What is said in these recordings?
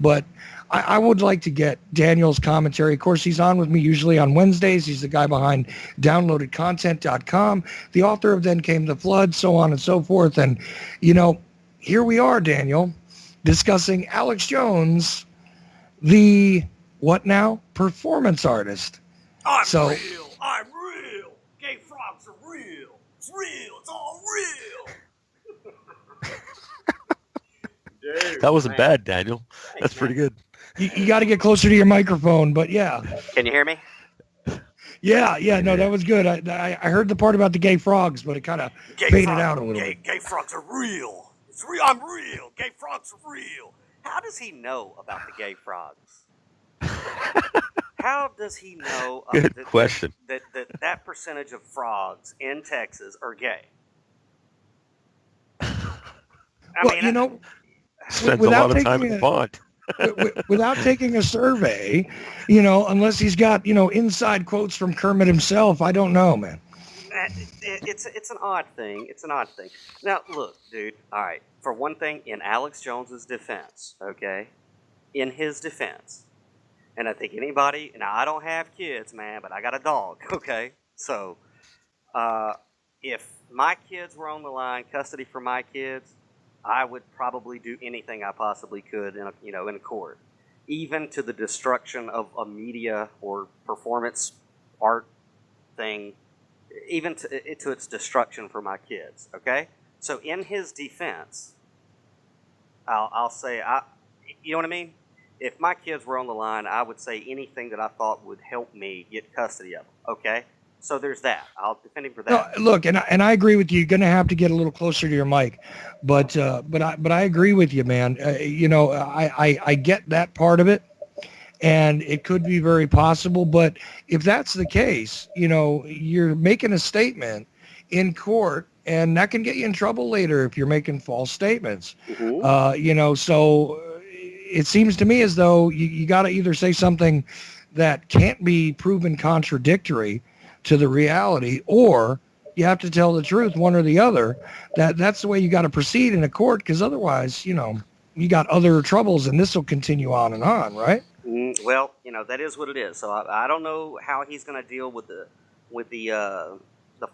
But I would like to get Daniel's commentary. Of course, he's on with me usually on Wednesdays. He's the guy behind downloadedcontent.com, the author of Then Came the Flood, so on and so forth. And, here we are, Daniel, discussing Alex Jones, the, what now? Performance artist. I'm real. Gay frogs are real. It's real. It's all real. Dude, that wasn't bad, Daniel. That's pretty good. You got to get closer to your microphone, but yeah. Can you hear me? Yeah, no, that was good. I heard the part about the gay frogs, but it kind of faded out a little bit. Gay frogs are real. It's real. I'm real. Gay frogs are real. How does he know about the gay frogs? How does he know good question. That percentage of frogs in Texas are gay? Spends a lot of time in the pond. Without taking a survey, unless he's got, inside quotes from Kermit himself, I don't know, man. It's an odd thing. It's an odd thing. Now, look, dude, all right, for one thing, in Alex Jones's defense, okay, in his defense, and I think anybody, now I don't have kids, man, but I got a dog, okay? So, if my kids were on the line, custody for my kids, I would probably do anything I possibly could in a court, even to the destruction of a media or performance art thing, even to its destruction for my kids. Okay, so in his defense, I'll say you know what I mean. If my kids were on the line, I would say anything that I thought would help me get custody of them. Okay. So there's that. I'll defend him for that. No, look, and I agree with you. You're going to have to get a little closer to your mic, but I agree with you, man. I get that part of it, and it could be very possible. But if that's the case, you're making a statement in court, and that can get you in trouble later if you're making false statements. Mm-hmm. So it seems to me as though you got to either say something that can't be proven contradictory to the reality, or you have to tell the truth, one or the other. That's the way you got to proceed in a court, because otherwise, you got other troubles, and this will continue on and on, right? Well, that is what it is. So I don't know how he's going to deal with the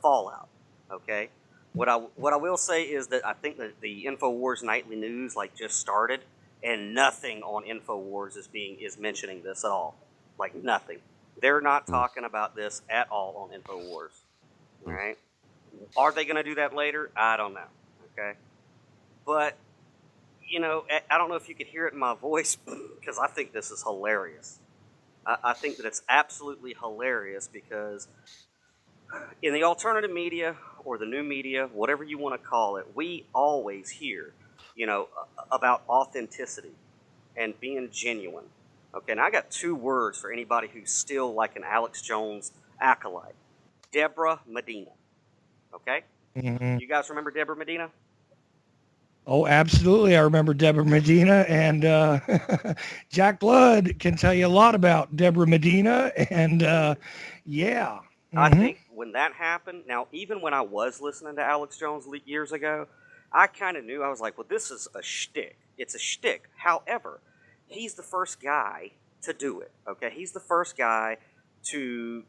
fallout. Okay, what I will say is that I think that the InfoWars nightly news just started, and nothing on InfoWars is mentioning this at all. Like nothing. They're not talking about this at all on InfoWars. All right? Are they going to do that later? I don't know. Okay? But, I don't know if you could hear it in my voice, because I think this is hilarious. I think that it's absolutely hilarious, because in the alternative media or the new media, whatever you want to call it, we always hear, about authenticity and being genuine. Okay, now I got 2 words for anybody who's still like an Alex Jones acolyte. Deborah Medina. Okay? Mm-hmm. You guys remember Deborah Medina? Oh, absolutely. I remember Deborah Medina, and Jack Blood can tell you a lot about Deborah Medina, and yeah. Mm-hmm. I think when that happened, now even when I was listening to Alex Jones years ago, I kind of knew, I was like, well, this is a shtick. It's a shtick. However, he's the first guy to do it, okay? He's the first guy to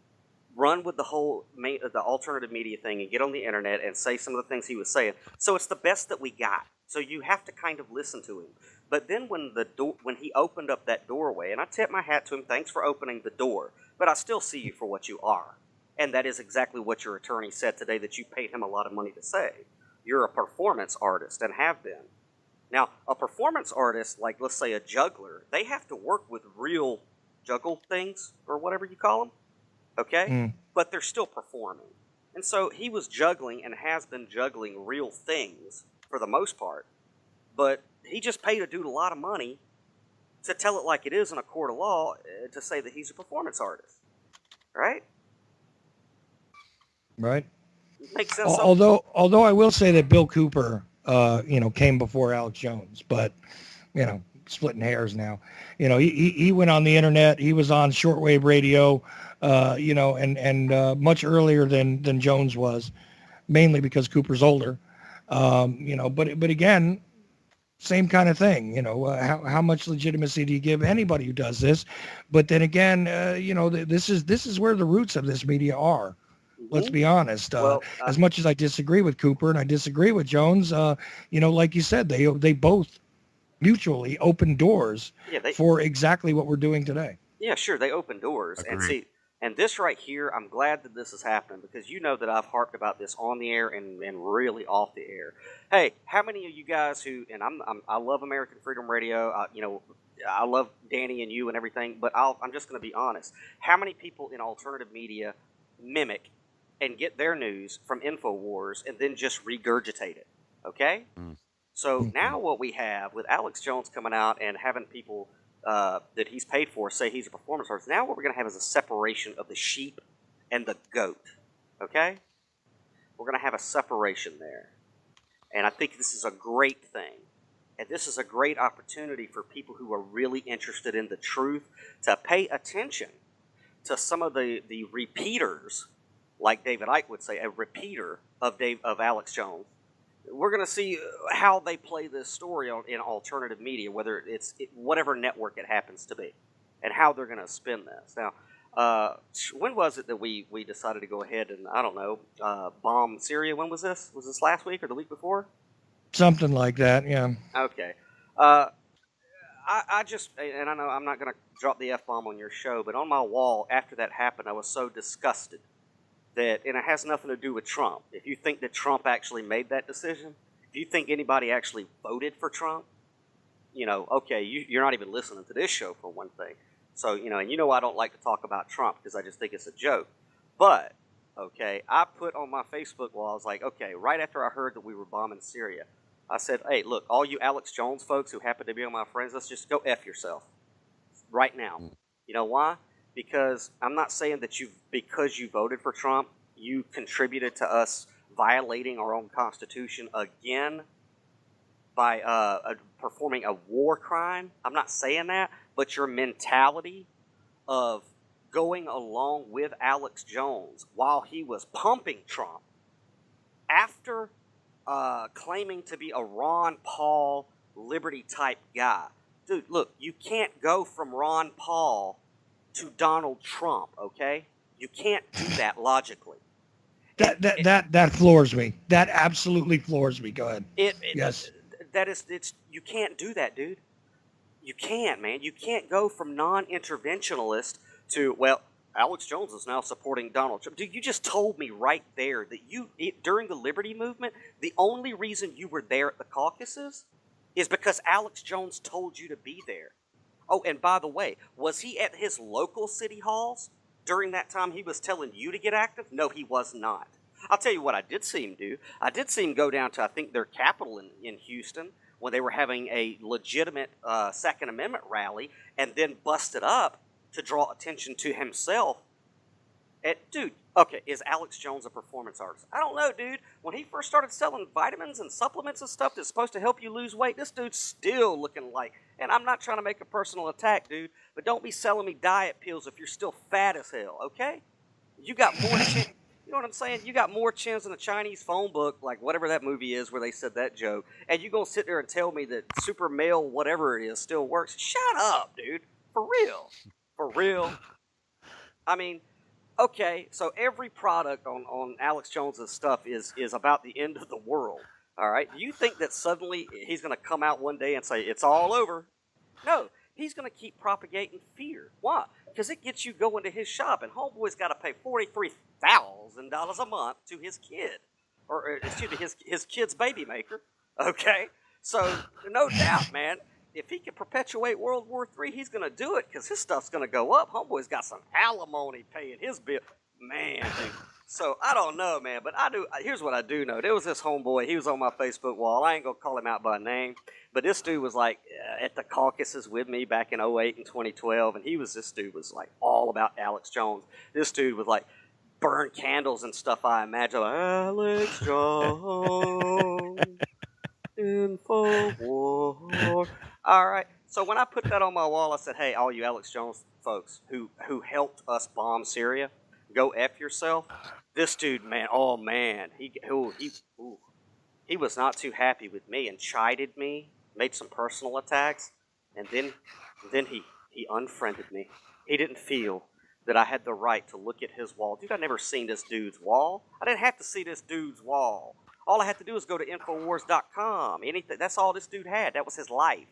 run with the alternative media thing and get on the internet and say some of the things he was saying. So it's the best that we got. So you have to kind of listen to him. But then when he opened up that doorway, and I tip my hat to him, thanks for opening the door, but I still see you for what you are. And that is exactly what your attorney said today that you paid him a lot of money to say. You're a performance artist and have been. Now, a performance artist, like let's say a juggler, they have to work with real juggle things, or whatever you call them, okay? But they're still performing. And so he was juggling and has been juggling real things for the most part, but he just paid a dude a lot of money to tell it like it is in a court of law to say that he's a performance artist, right? Right. Makes sense. Although I will say that Bill Cooper, came before Alex Jones, but, splitting hairs now. He went on the internet. He was on shortwave radio, and much earlier than Jones was. mainly because Cooper's older. But again, same kind of thing. How much legitimacy do you give anybody who does this? But then again, this is where the roots of this media are. Let's be honest. As much as I disagree with Cooper and I disagree with Jones, like you said, they both mutually open doors for exactly what we're doing today. Yeah, sure, they open doors. Agreed. And see, and this right here, I'm glad that this is happening because you know that I've harped about this on the air and really off the air. Hey, how many of you guys who, and I love American Freedom Radio, I love Danny and you and everything, but I'm just going to be honest. How many people in alternative media mimic and get their news from InfoWars and then just regurgitate it? Okay? So now what we have with Alex Jones coming out and having people that he's paid for say he's a performance artist, now what we're going to have is a separation of the sheep and the goat. Okay? We're going to have a separation there. And I think this is a great thing. And this is a great opportunity for people who are really interested in the truth to pay attention to some of the repeaters, like David Icke would say, a repeater of Alex Jones. We're going to see how they play this story in alternative media, whether whatever network it happens to be, and how they're going to spin this. Now, when was it that we decided to go ahead and, I don't know, bomb Syria? When was this? Was this last week or the week before? Something like that, yeah. Okay. I just, and I know I'm not going to drop the F-bomb on your show, but on my wall after that happened, I was so disgusted that, and it has nothing to do with Trump. If you think that Trump actually made that decision, if you think anybody actually voted for Trump, okay, you're not even listening to this show for one thing. So, and I don't like to talk about Trump because I just think it's a joke. But, okay, I put on my Facebook wall, I was like, okay, right after I heard that we were bombing Syria, I said, hey, look, all you Alex Jones folks who happen to be on my friends, let's just go F yourself right now. You know why? Because I'm not saying that because you voted for Trump, you contributed to us violating our own Constitution again by performing a war crime. I'm not saying that, but your mentality of going along with Alex Jones while he was pumping Trump after claiming to be a Ron Paul liberty type guy. Dude, look, you can't go from Ron Paul to Donald Trump, okay? You can't do that logically. That floors me. That absolutely floors me. Go ahead. Yes. You can't do that, dude. You can't, man. You can't go from non-interventionalist to, well, Alex Jones is now supporting Donald Trump. Dude, you just told me right there that during the Liberty Movement, the only reason you were there at the caucuses is because Alex Jones told you to be there. Oh, and by the way, was he at his local city halls during that time he was telling you to get active? No, he was not. I'll tell you what I did see him do. I did see him go down to, I think, their capital in Houston when they were having a legitimate Second Amendment rally and then busted up to draw attention to himself. Dude, okay, is Alex Jones a performance artist? I don't know, dude. When he first started selling vitamins and supplements and stuff that's supposed to help you lose weight, this dude's still looking like, and I'm not trying to make a personal attack, dude, but don't be selling me diet pills if you're still fat as hell, okay? You got more chin, you know what I'm saying? You got more chins in the Chinese phone book, like whatever that movie is where they said that joke, and you gonna sit there and tell me that super male whatever it is still works? Shut up, dude. For real. For real. I mean, okay, so every product on Alex Jones's stuff is about the end of the world, all right? Do you think that suddenly he's going to come out one day and say, it's all over? No, he's going to keep propagating fear. Why? Because it gets you going to his shop, and homeboy's got to pay $43,000 a month to his kid, or excuse me, his kid's baby maker, okay? So, no doubt, man. If he can perpetuate World War III, he's going to do it because his stuff's going to go up. Homeboy's got some alimony paying his bill. Man, dude. So, I don't know, man, but here's what I do know. There was this homeboy. He was on my Facebook wall. I ain't going to call him out by name, but this dude was like at the caucuses with me back in 2008 and 2012, and this dude was like all about Alex Jones. This dude was like burn candles and stuff, I imagine. Like, Alex Jones, InfoWars. All right. So when I put that on my wall, I said, hey, all you Alex Jones folks who helped us bomb Syria, go F yourself. This dude, man, oh man, he was not too happy with me and chided me, made some personal attacks, and then he unfriended me. He didn't feel that I had the right to look at his wall. Dude, I never seen this dude's wall. I didn't have to see this dude's wall. All I had to do was go to Infowars.com. Anything. That's all this dude had. That was his life.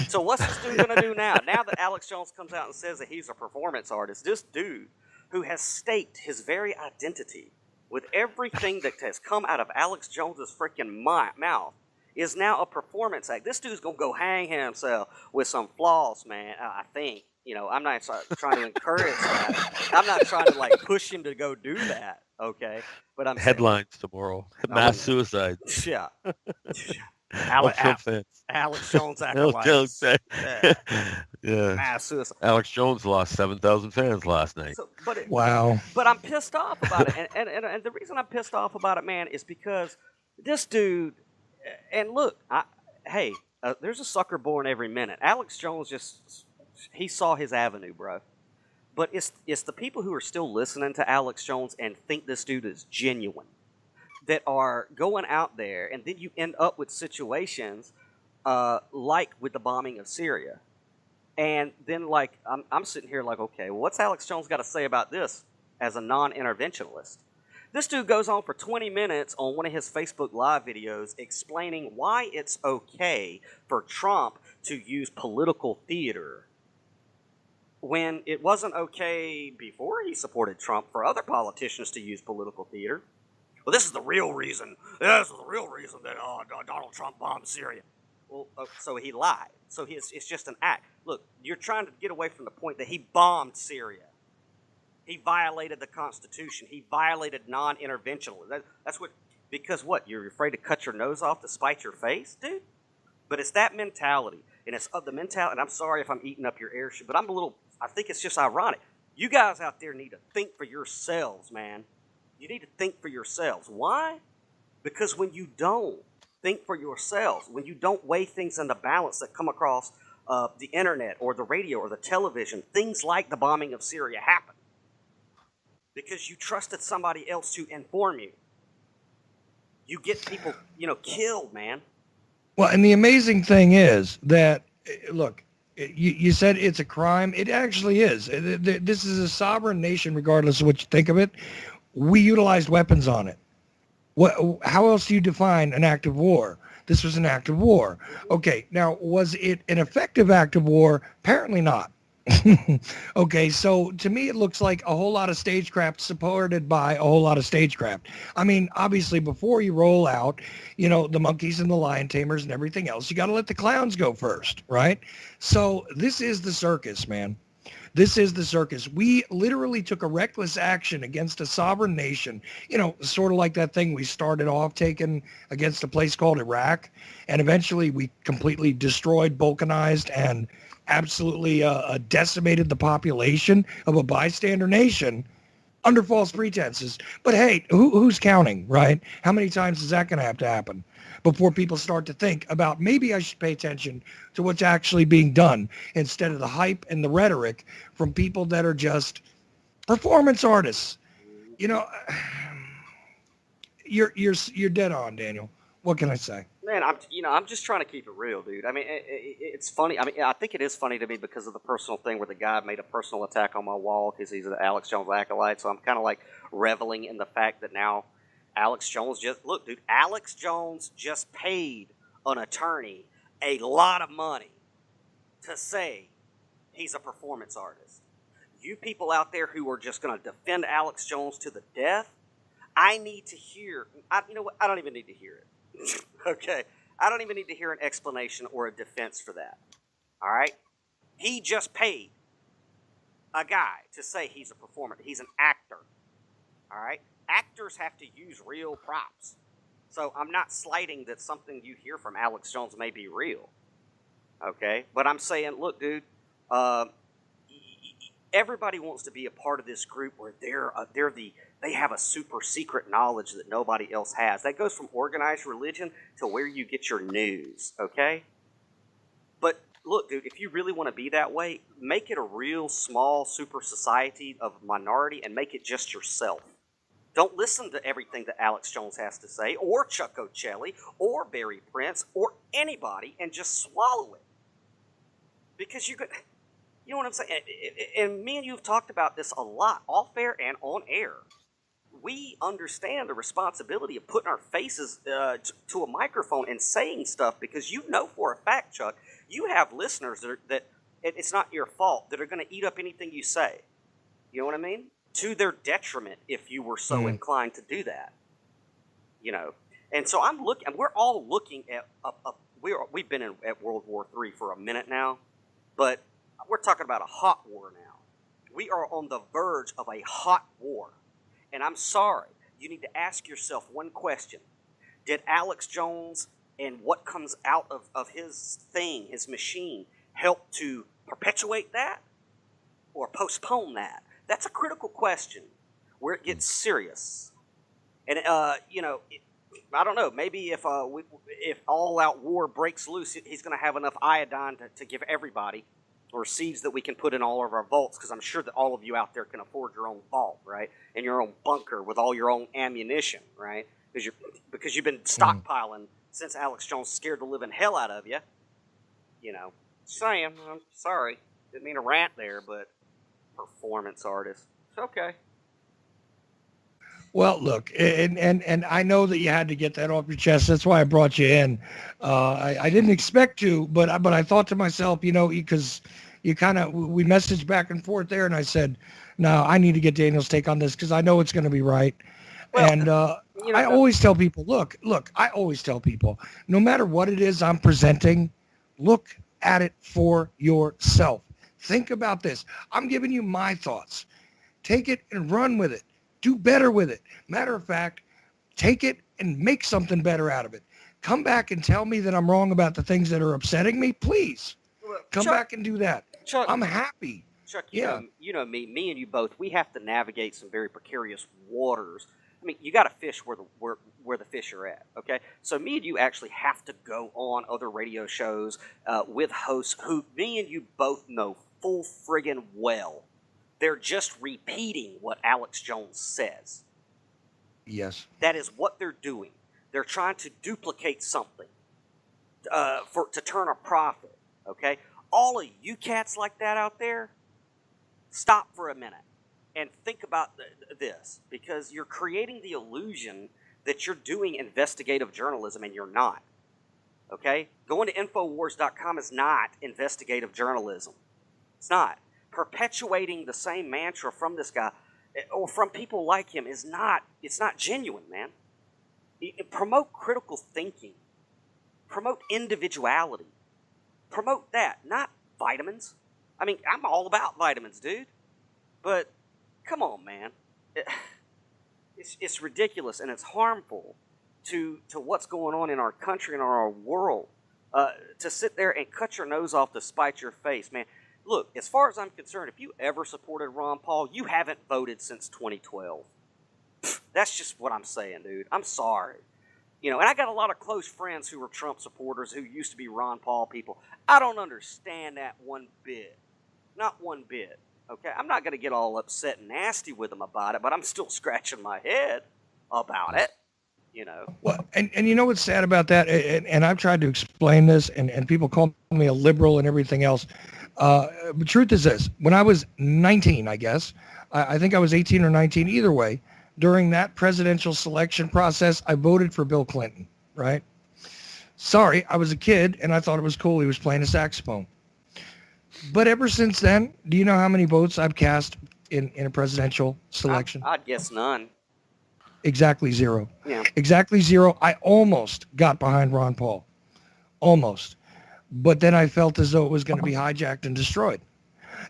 So what's this dude going to do now? Now that Alex Jones comes out and says that he's a performance artist, this dude who has staked his very identity with everything that has come out of Alex Jones's freaking mouth is now a performance act. This dude's going to go hang himself with some floss, man, I think. You know, I'm not trying to encourage that. I'm not trying to, like, push him to go do that, okay? But I'm headlines tomorroe. Mass suicide. Yeah. Alex Jones acolytes. Yeah. Mass suicide. Alex Jones lost 7,000 fans last night. Wow. But I'm pissed off about it. And the reason I'm pissed off about it, man, is because this dude, and look, there's a sucker born every minute. Alex Jones he saw his avenue, bro. But it's the people who are still listening to Alex Jones and think this dude is genuine that are going out there, and then you end up with situations like with the bombing of Syria. And then, like, I'm sitting here like, okay, well, what's Alex Jones got to say about this as a non-interventionalist? This dude goes on for 20 minutes on one of his Facebook Live videos explaining why it's okay for Trump to use political theater when it wasn't okay before he supported Trump for other politicians to use political theater. Well, this is the real reason. This is the real reason that Donald Trump bombed Syria. Well, so he lied. So it's just an act. Look, you're trying to get away from the point that he bombed Syria. He violated the Constitution. He violated non-interventionalism. That's what, because what? You're afraid to cut your nose off to spite your face, dude? But it's that mentality. And it's the mentality, and I'm sorry if I'm eating up your air, but I think it's just ironic. You guys out there need to think for yourselves, man. You need to think for yourselves. Why? Because when you don't think for yourselves, when you don't weigh things in the balance that come across the internet or the radio or the television, things like the bombing of Syria happen. Because you trusted somebody else to inform you. You get people, killed, man. Well, and the amazing thing is that, look, you said it's a crime. It actually is. This is a sovereign nation, regardless of what you think of it. We utilized weapons on it. How else do you define an act of war? This was an act of war. Okay, now, was it an effective act of war? Apparently not. Okay, so to me it looks like a whole lot of stagecraft supported by a whole lot of stagecraft. I mean, obviously, before you roll out, the monkeys and the lion tamers and everything else, you got to let the clowns go first, right? So this is the circus, man. This is the circus. We literally took a reckless action against a sovereign nation, sort of like that thing we started off taking against a place called Iraq, and eventually we completely destroyed, balkanized, and absolutely decimated the population of a bystander nation under false pretenses. But hey, who's counting, right? How many times is that going to have to happen before people start to think about maybe I should pay attention to what's actually being done instead of the hype and the rhetoric from people that are just performance artists? You're dead on, Daniel. What can I say? Man, I'm just trying to keep it real, dude. I mean, it's funny. I mean, I think it is funny to me because of the personal thing where the guy made a personal attack on my wall because he's an Alex Jones acolyte. So I'm kind of like reveling in the fact that now Alex Jones Alex Jones just paid an attorney a lot of money to say he's a performance artist. You people out there who are just going to defend Alex Jones to the death, I need to hear. You know what? I don't even need to hear it. Okay, I don't even need to hear an explanation or a defense for that. All right? He just paid a guy to say he's a performer. He's an actor. All right? Actors have to use real props. So I'm not slighting that something you hear from Alex Jones may be real. Okay? But I'm saying, look, dude, everybody wants to be a part of this group where they have a super secret knowledge that nobody else has. That goes from organized religion to where you get your news, okay? But look, dude, if you really want to be that way, make it a real small super society of minority and make it just yourself. Don't listen to everything that Alex Jones has to say, or Chuck O'Celli, or Barry Prince, or anybody, and just swallow it. Because you know what I'm saying? And me and you have talked about this a lot, off air and on air. We understand the responsibility of putting our faces to a microphone and saying stuff, because you know for a fact, Chuck, you have listeners that it's not your fault, that are going to eat up anything you say. You know what I mean? To their detriment, if you were so inclined to do that. You know, and so I'm looking, and we're all looking at we've been at World War III for a minute now, but we're talking about a hot war now. We are on the verge of a hot war. And I'm sorry, you need to ask yourself one question. Did Alex Jones and what comes out of his thing, his machine, help to perpetuate that or postpone that? That's a critical question where it gets serious. And, you know, I don't know, maybe if all-out war breaks loose, he's going to have enough iodine to give everybody, or seeds that we can put in all of our vaults, because I'm sure that all of you out there can afford your own vault, right? And your own bunker with all your own ammunition, right? Because you've been stockpiling since Alex Jones scared the living hell out of you. You know, saying, I'm sorry, didn't mean to rant there, but performance artist, it's okay. Well, look, and I know that you had to get that off your chest. That's why I brought you in. I didn't expect to, but I thought to myself, you know, because we messaged back and forth there, and I said, no, I need to get Daniel's take on this because I know it's going to be right. Well, and you know, I always tell people, look, I always tell people, no matter what it is I'm presenting, look at it for yourself. Think about this. I'm giving you my thoughts. Take it and run with it. Do better with it. Matter of fact, take it and make something better out of it. Come back and tell me that I'm wrong about the things that are upsetting me. Please come back and do that. Chuck, I'm happy. Chuck, you know me and you both, we have to navigate some very precarious waters. I mean, you got to fish where the fish are at, okay? So me and you actually have to go on other radio shows with hosts who me and you both know full friggin' well. They're just repeating what Alex Jones says. Yes. That is what they're doing. They're trying to duplicate something to turn a profit, okay? All of you cats like that out there, stop for a minute and think about this, because you're creating the illusion that you're doing investigative journalism, and you're not, okay? Going to Infowars.com is not investigative journalism. It's not. Perpetuating the same mantra from this guy or from people like him it's not genuine, man. Promote critical thinking. Promote individuality. Promote that, not vitamins. I mean, I'm all about vitamins, dude. But come on, man. It's ridiculous, and it's harmful to what's going on in our country and our world. To sit there and cut your nose off to spite your face, man. Look, as far as I'm concerned, if you ever supported Ron Paul, you haven't voted since 2012. That's just what I'm saying, dude. I'm sorry. You know, and I got a lot of close friends who were Trump supporters who used to be Ron Paul people. I don't understand that one bit. Not one bit. Okay? I'm not going to get all upset and nasty with them about it, but I'm still scratching my head about it. You know. Well, and you know what's sad about that? And I've tried to explain this, and people call me a liberal and everything else. The truth is this. When I was 19, I guess, I think I was 18 or 19, either way, during that presidential selection process, I voted for Bill Clinton, right? Sorry, I was a kid, and I thought it was cool he was playing a saxophone. But ever since then, do you know how many votes I've cast in a presidential selection? I'd guess none. Exactly zero. Yeah. Exactly zero. I almost got behind Ron Paul. Almost. But then I felt as though it was going to be hijacked and destroyed.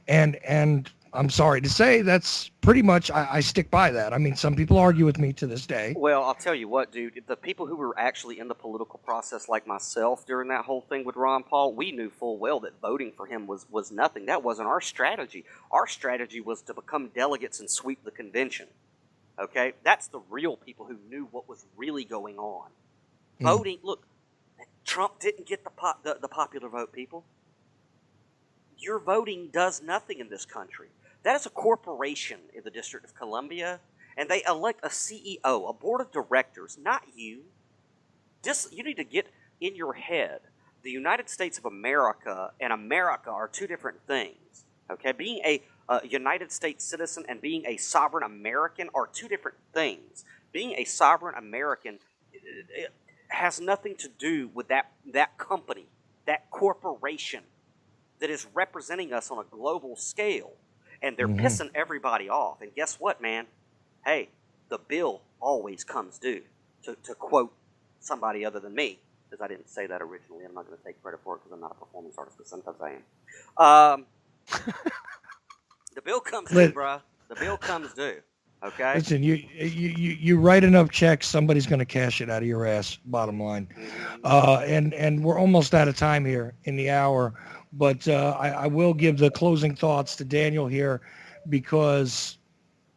And I'm sorry to say that's pretty much, I stick by that. I mean, some people argue with me to this day. Well, I'll tell you what, dude. The people who were actually in the political process like myself during that whole thing with Ron Paul, we knew full well that voting for him was nothing. That wasn't our strategy. Our strategy was to become delegates and sweep the convention. Okay? That's the real people who knew what was really going on. Voting, look, Trump didn't get the popular vote, people. Your voting does nothing in this country. That is a corporation in the District of Columbia, and they elect a CEO, a board of directors, not you. You need to get in your head. The United States of America and America are two different things. Okay, being a United States citizen and being a sovereign American are two different things. Being a sovereign American it has nothing to do with that company, that corporation that is representing us on a global scale, and they're pissing everybody off. And guess what, man? Hey, the bill always comes due. To quote somebody other than me, because I didn't say that originally. I'm not going to take credit for it because I'm not a performance artist, but sometimes I am. The bill comes due, bruh. The bill comes due. Okay. Listen, you write enough checks, somebody's going to cash it out of your ass. Bottom line, and we're almost out of time here in the hour, but I will give the closing thoughts to Daniel here because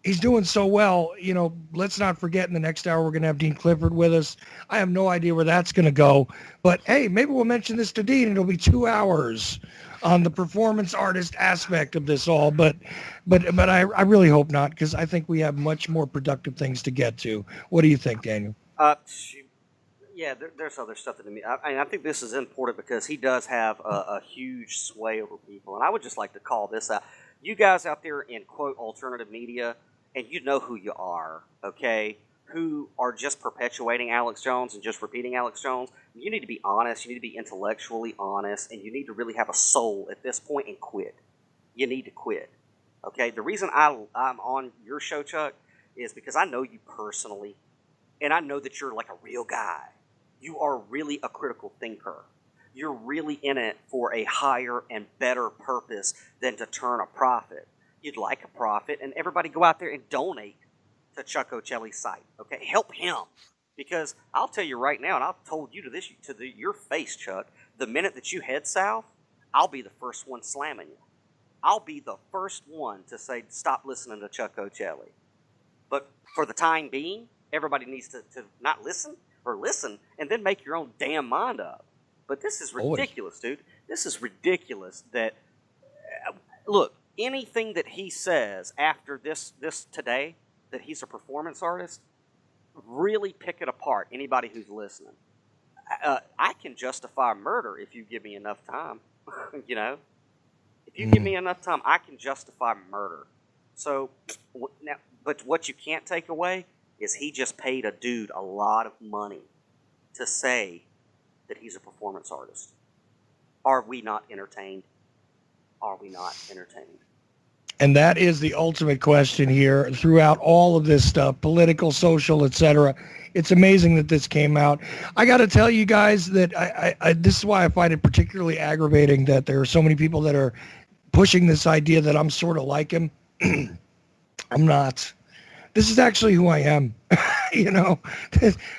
he's doing so well. You know, let's not forget in the next hour we're going to have Dean Clifford with us. I have no idea where that's going to go, but hey, maybe we'll mention this to Dean. It'll be 2 hours on the performance artist aspect of this all, but I really hope not, because I think we have much more productive things to get to. What do you think, Daniel? Yeah, there's other stuff that I think this is important because he does have a huge sway over people, and I would just like to call this out. You guys out there in quote alternative media, and you know who you are, okay? Who are just perpetuating Alex Jones and just repeating Alex Jones. You need to be honest. You need to be intellectually honest, and you need to really have a soul at this point and quit. You need to quit. Okay? The reason I'm on your show, Chuck, is because I know you personally, and I know that you're like a real guy. You are really a critical thinker. You're really in it for a higher and better purpose than to turn a profit. You'd like a profit, and everybody go out there and donate to Chuck Ocelli's site. Okay? Help him. Because I'll tell you right now, and I've told you your face, Chuck, the minute that you head south, I'll be the first one slamming you. I'll be the first one to say, stop listening to Chuck Ocelli. But for the time being, everybody needs to not listen, or listen, and then make your own damn mind up. But this is ridiculous, dude. This is ridiculous that, look, anything that he says after this today, that he's a performance artist, really pick it apart, anybody who's listening. I can justify murder if you give me enough time. You know? If you give me enough time, I can justify murder. So, now, but what you can't take away is he just paid a dude a lot of money to say that he's a performance artist. Are we not entertained? Are we not entertained? And that is the ultimate question here throughout all of this stuff, political, social, etc. It's amazing that this came out. I got to tell you guys that I this is why I find it particularly aggravating that there are so many people that are pushing this idea that I'm sort of like him. I'm not. This is actually who I am. You know,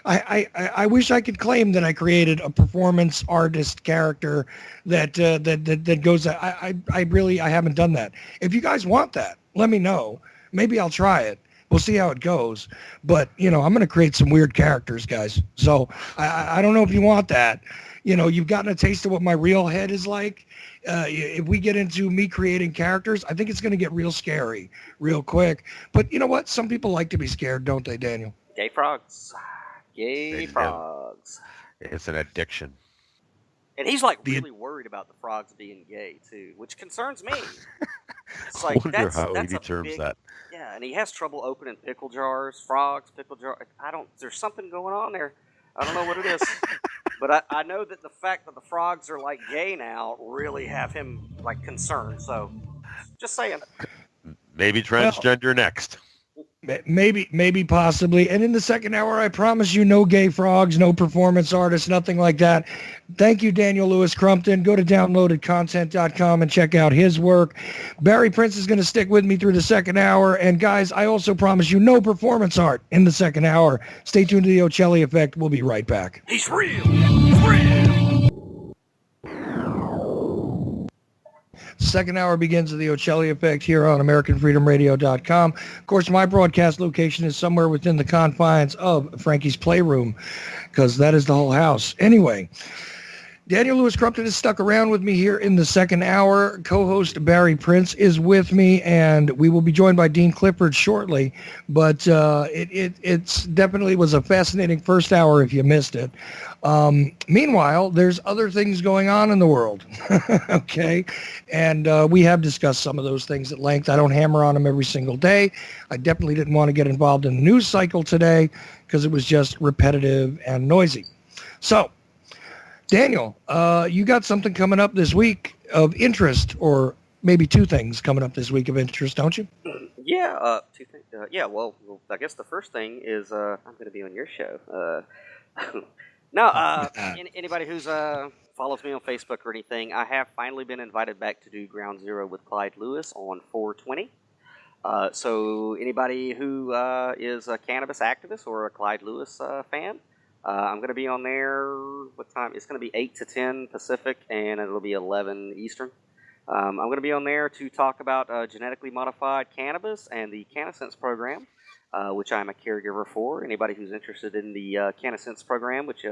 I wish I could claim that I created a performance artist character that goes. I haven't done that. If you guys want that, let me know. Maybe I'll try it. We'll see how it goes. But you know, I'm going to create some weird characters, guys. So I don't know if you want that. You know, you've gotten a taste of what my real head is like. If we get into me creating characters, I think it's going to get real scary real quick. But you know what? Some people like to be scared, don't they, Daniel? Gay frogs. Gay frogs. It's an addiction. And he's like really worried about the frogs being gay too, which concerns me. It's like, I wonder how he determines that. Yeah, and he has trouble opening pickle jars, pickle jars. There's something going on there. I don't know what it is. But I know that the fact that the frogs are like gay now really have him like concerned. So just saying. Maybe transgender next. Maybe possibly. And in the second hour, I promise you, no gay frogs, no performance artists, nothing like that. Thank you, Daniel Lewis Crumpton. Go to downloadedcontent.com and check out his work. Barry Prince is going to stick with me through the second hour. And guys, I also promise you no performance art in the second hour. Stay tuned to the Ocelli Effect. We'll be right back. He's real. He's real. Second hour begins with the Ocelli Effect here on AmericanFreedomRadio.com. Of course, my broadcast location is somewhere within the confines of Frankie's Playroom, because that is the whole house. Anyway, Daniel Lewis Crumpton is stuck around with me here in the second hour. Co-host Barry Prince is with me, and we will be joined by Dean Clifford shortly. But it's definitely was a fascinating first hour if you missed it. Meanwhile, there's other things going on in the world, okay? And we have discussed some of those things at length. I don't hammer on them every single day. I definitely didn't want to get involved in the news cycle today because it was just repetitive and noisy. So, Daniel, you got something coming up this week of interest, or maybe two things coming up this week of interest, don't you? Yeah, two things. Well, I guess the first thing is I'm going to be on your show. Anybody who's follows me on Facebook or anything, I have finally been invited back to do Ground Zero with Clyde Lewis on 420. So anybody who is a cannabis activist or a Clyde Lewis fan, I'm going to be on there. What time? It's going to be 8 to 10 Pacific, and it'll be 11 Eastern. I'm going to be on there to talk about genetically modified cannabis and the CannaSense program, which I'm a caregiver for. Anybody who's interested in the CannaSense program, which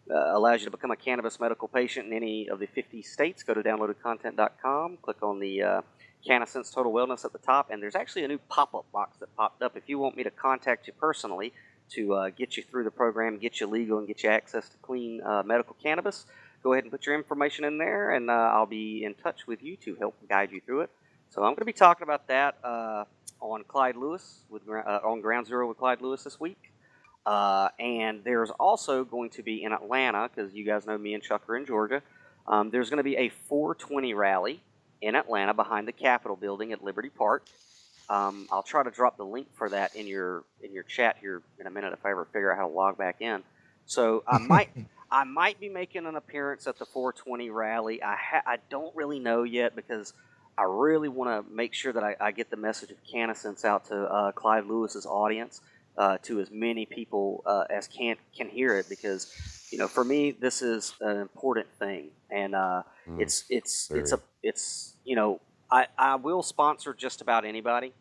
allows you to become a cannabis medical patient in any of the 50 states, go to downloadedcontent.com, click on the CannaSense Total Wellness at the top, and there's actually a new pop-up box that popped up. If you want me to contact you personally to get you through the program, get you legal, and get you access to clean medical cannabis, go ahead and put your information in there, and I'll be in touch with you to help guide you through it. So I'm going to be talking about that on Clyde Lewis, on Ground Zero with Clyde Lewis this week. And there's also going to be in Atlanta, because you guys know me and Chuck are in Georgia, there's going to be a 420 rally in Atlanta behind the Capitol building at Liberty Park. I'll try to drop the link for that in your chat here in a minute if I ever figure out how to log back in. So I might be making an appearance at the 420 rally. I don't really know yet because I really want to make sure that I get the message of CannaSense out to Clyde Lewis's audience, to as many people as can hear it, because for me this is an important thing, and I will sponsor just about anybody.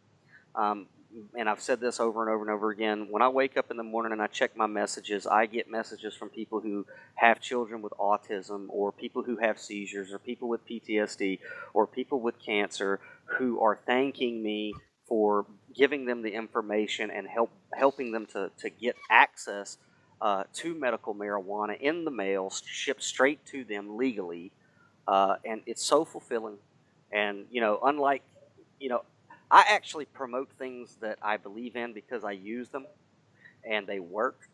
And I've said this over and over and over again. When I wake up in the morning and I check my messages, I get messages from people who have children with autism, or people who have seizures, or people with PTSD, or people with cancer, who are thanking me for giving them the information and helping them to get access to medical marijuana in the mail, shipped straight to them legally. And it's so fulfilling. And, unlike, I actually promote things that I believe in because I use them and they work.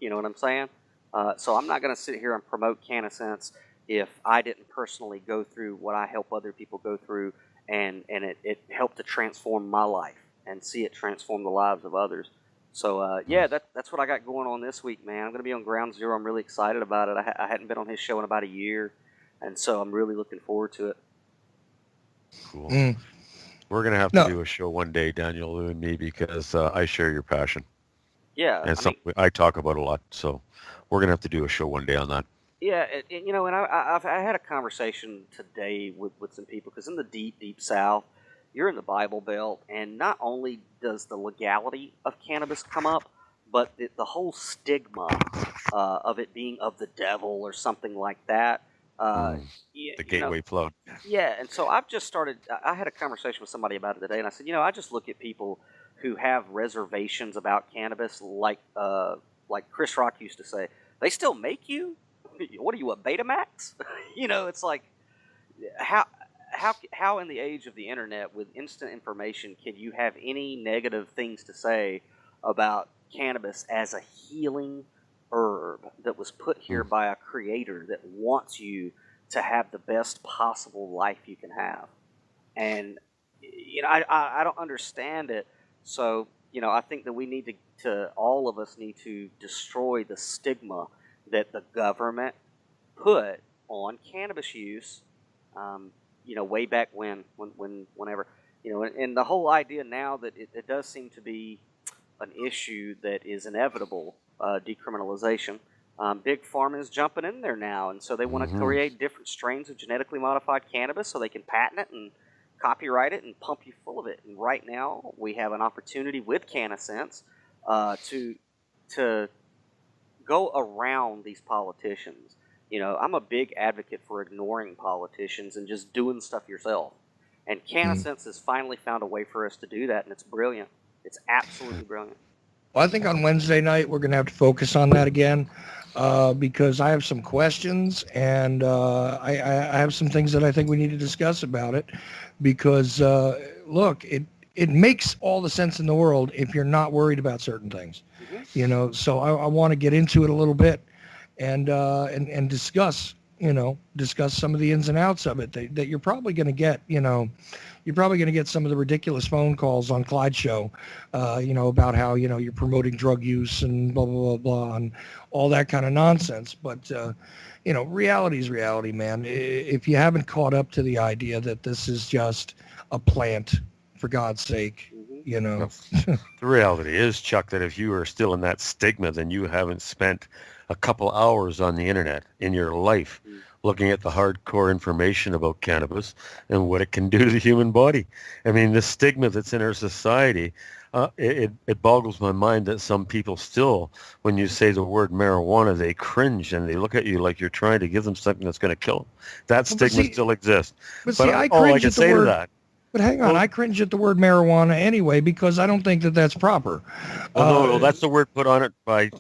You know what I'm saying? So I'm not going to sit here and promote CannaSense if I didn't personally go through what I help other people go through, and it helped to transform my life and see it transform the lives of others. So, that's what I got going on this week, man. I'm going to be on Ground Zero. I'm really excited about it. I hadn't been on his show in about a year, and so I'm really looking forward to it. Cool. We're going to have to do a show one day, Daniel, Lou and me, because I share your passion. Yeah. And I talk about a lot, so we're going to have to do a show one day on that. Yeah, and I had a conversation today with some people, because in the deep South, you're in the Bible Belt, and not only does the legality of cannabis come up, but the whole stigma of it being of the devil or something like that. The gateway flood. Yeah, and so I've just started. I had a conversation with somebody about it today, and I said, I just look at people who have reservations about cannabis, like Chris Rock used to say, they still make you? What are you, a Betamax? It's like, how in the age of the internet with instant information can you have any negative things to say about cannabis as a healing herb that was put here by a creator that wants you to have the best possible life you can have? And I don't understand it. So I think that we need to all of us need to destroy the stigma that the government put on cannabis use. Way back whenever, and the whole idea now that it does seem to be an issue that is inevitable, decriminalization. Big Pharma is jumping in there now, and so they want to create different strains of genetically modified cannabis so they can patent it and copyright it and pump you full of it. And right now, we have an opportunity with CannaSense to go around these politicians. I'm a big advocate for ignoring politicians and just doing stuff yourself. And CannaSense has finally found a way for us to do that, and it's brilliant. It's absolutely brilliant. Well, I think on Wednesday night we're going to have to focus on that again because I have some questions and I have some things that I think we need to discuss about it because, look, it makes all the sense in the world if you're not worried about certain things, so I want to get into it a little bit and discuss some of the ins and outs of it that you're probably going to get, you're probably going to get some of the ridiculous phone calls on Clyde's show, about how, you're promoting drug use and blah, blah, blah, blah, and all that kind of nonsense. But, reality is reality, man. If you haven't caught up to the idea that this is just a plant, for God's sake, The reality is, Chuck, that if you are still in that stigma, then you haven't spent a couple hours on the internet in your life looking at the hardcore information about cannabis and what it can do to the human body. I mean, the stigma that's in our society, it boggles my mind that some people still, when you say the word marijuana, they cringe and they look at you like you're trying to give them something that's going to kill them. That stigma still exists. But I cringe at the word. To that. But hang on, I cringe at the word marijuana anyway because I don't think that that's proper. No, that's the word put on it by